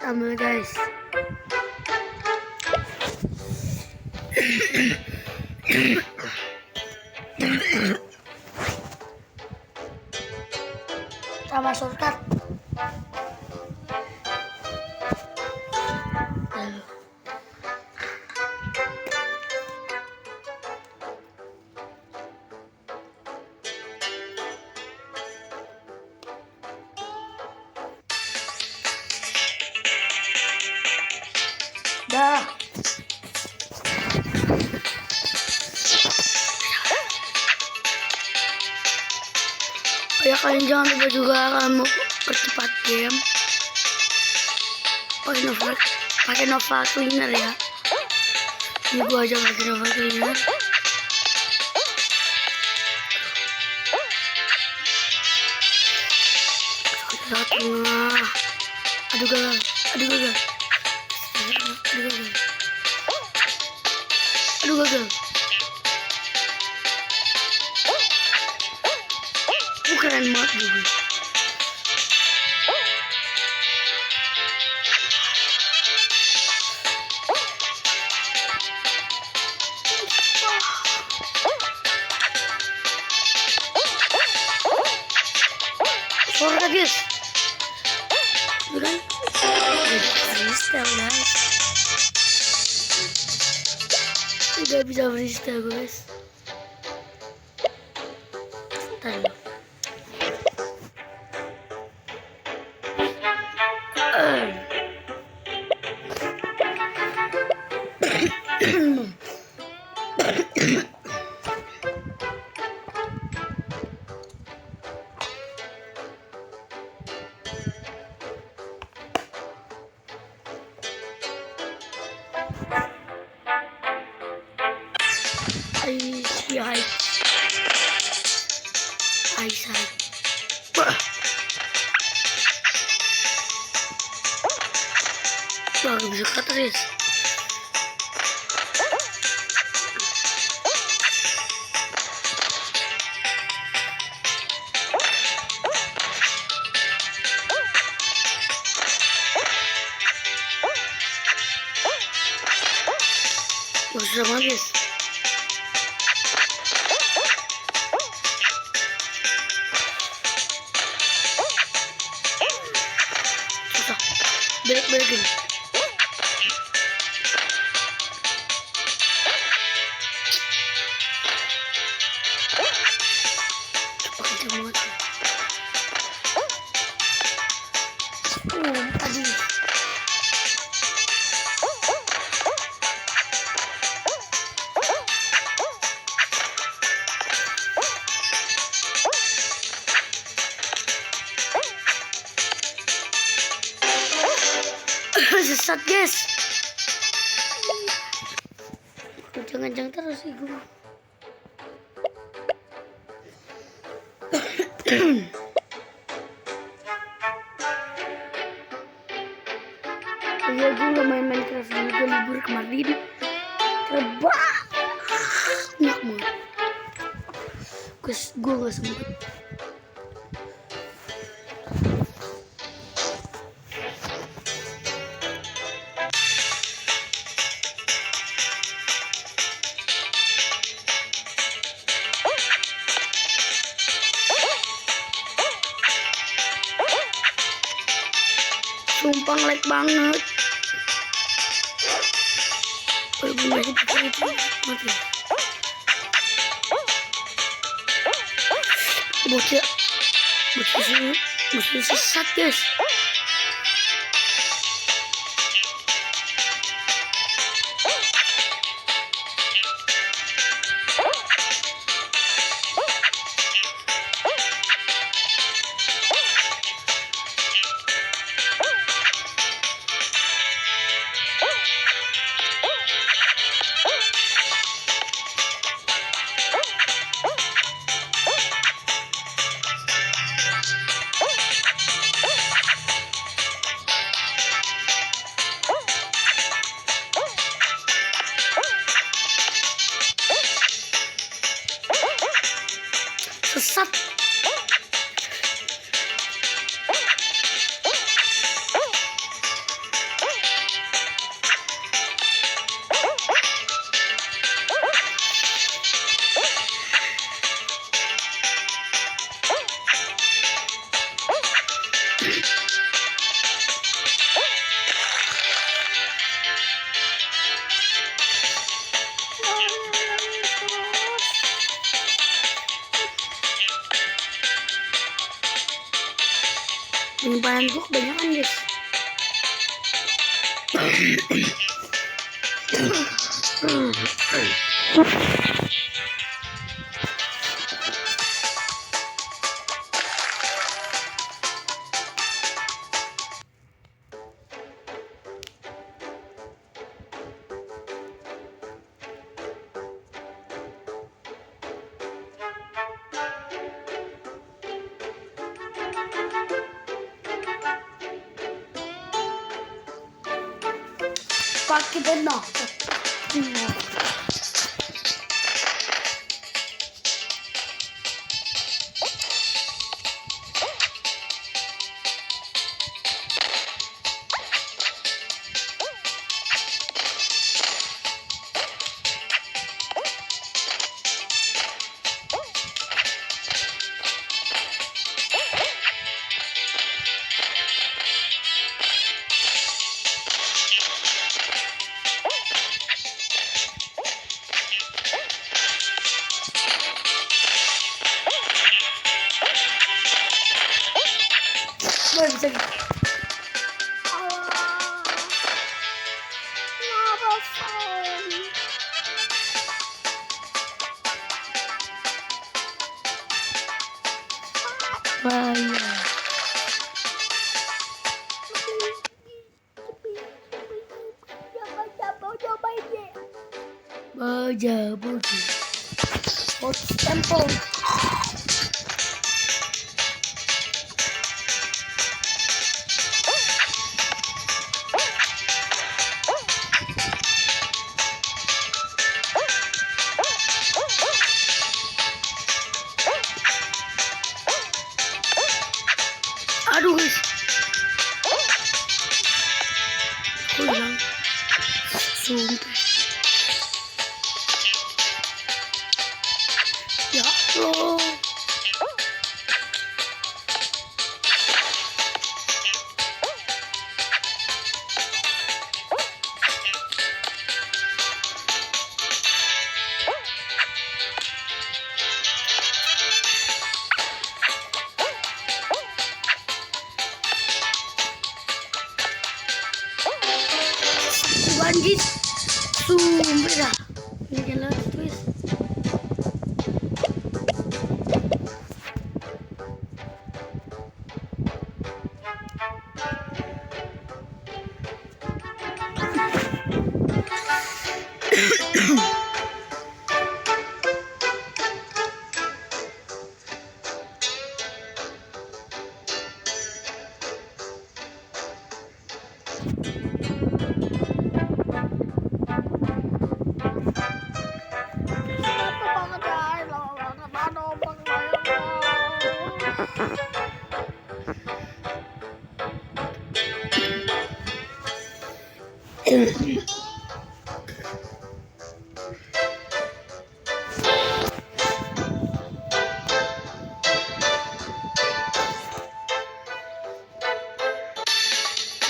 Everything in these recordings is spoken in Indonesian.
ambil guys. Sama shortcut. Dah. Ya kalian jangan lupa juga kalau mau percepat game pakai Nova Cleaner ya. Ini gua aja pakai Nova Cleaner. Tengah. Aduh gagal. Aduh gagal. Aduh gagal. Keren banget juga. Suara guys. Bukan? Freestyle guys. Udah bisa freestyle guys. Tahu. Wah, bisa terus. Susah banget guys. Susah. Belok-belokin. Sesat guys. Jangan terus sih gue. Ya gue gak main Minecraft ini, gue libur kemarin. Banyak banget. Gue gak sempet. Sumpah ngelag banget. Masih itu mati. Bocah sini masih sesat guys. banyak kan guys. Pakai benar. Bisa gitu. Bahaya. Baja budi. Hot tempo. Aduh guys, aku bilang sumpah ya Allah. Banjir sumpah dah. Ini jalan guys.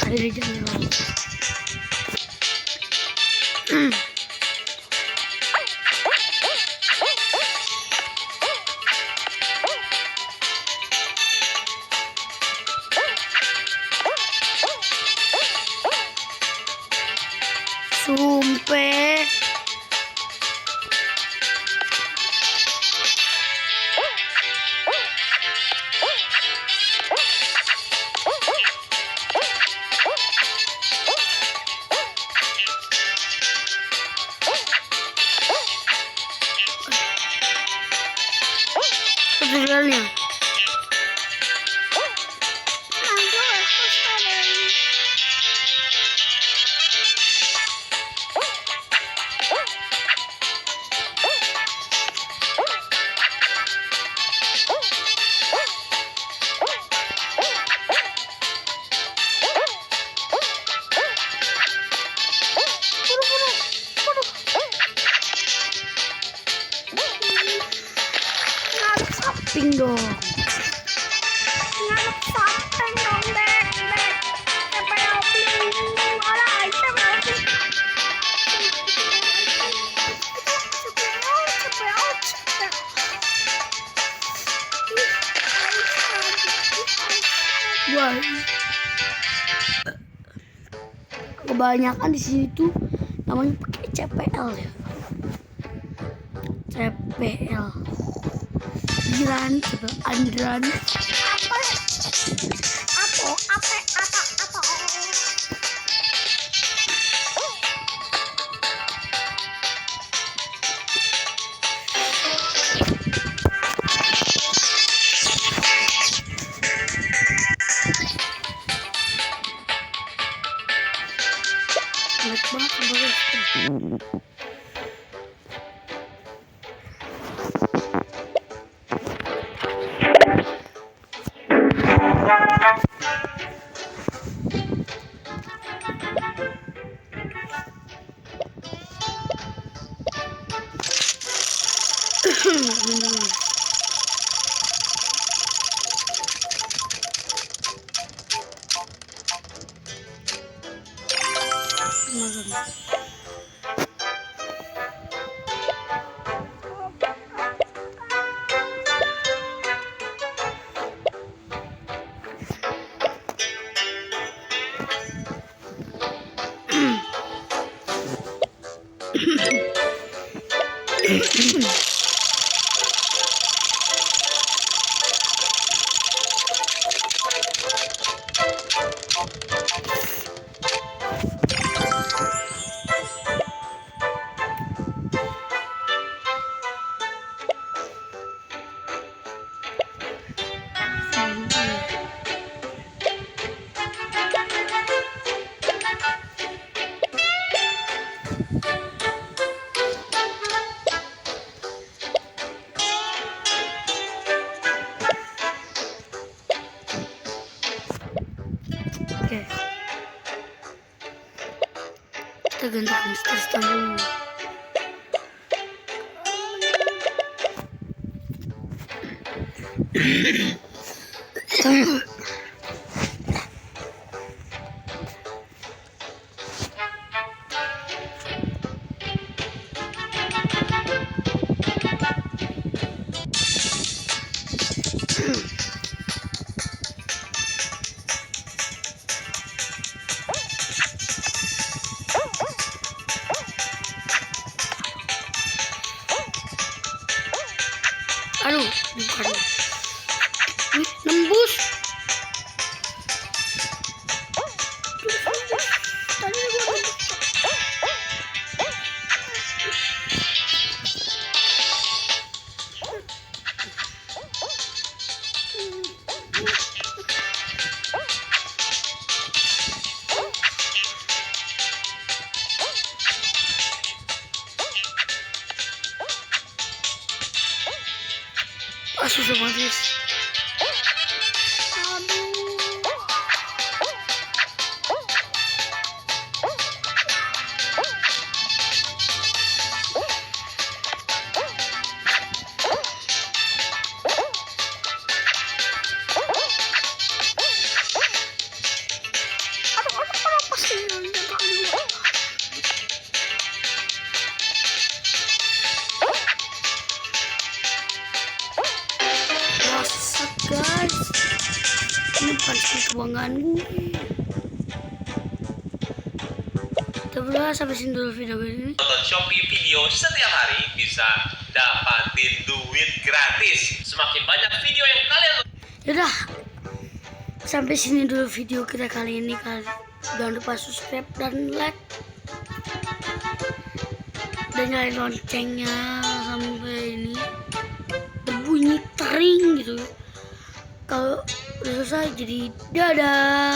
Ada di jalan. Sumpah. Tutorialnya. Samping dong. Ngadep samping dong, Dek. Wah. kebanyakan di sini tuh namanya pakai CPL ya. CPL. Jiran, Andran. Enak banget hamburger. Oke. Kita ganti monster dulu. Aduh, bukan. Nembus. Tadi gua susah banget. Guys, ini bukan kebanggaan gue. Coba sampai sini dulu video ini. Nonton Shopee video setiap hari bisa dapatin duit gratis. Semakin banyak video yang kalian Yaudah, sampai sini dulu video kita kali ini. Jangan lupa subscribe dan like dan nyalain loncengnya sampai ini berbunyi tering gitu. Kalau udah selesai jadi dadah.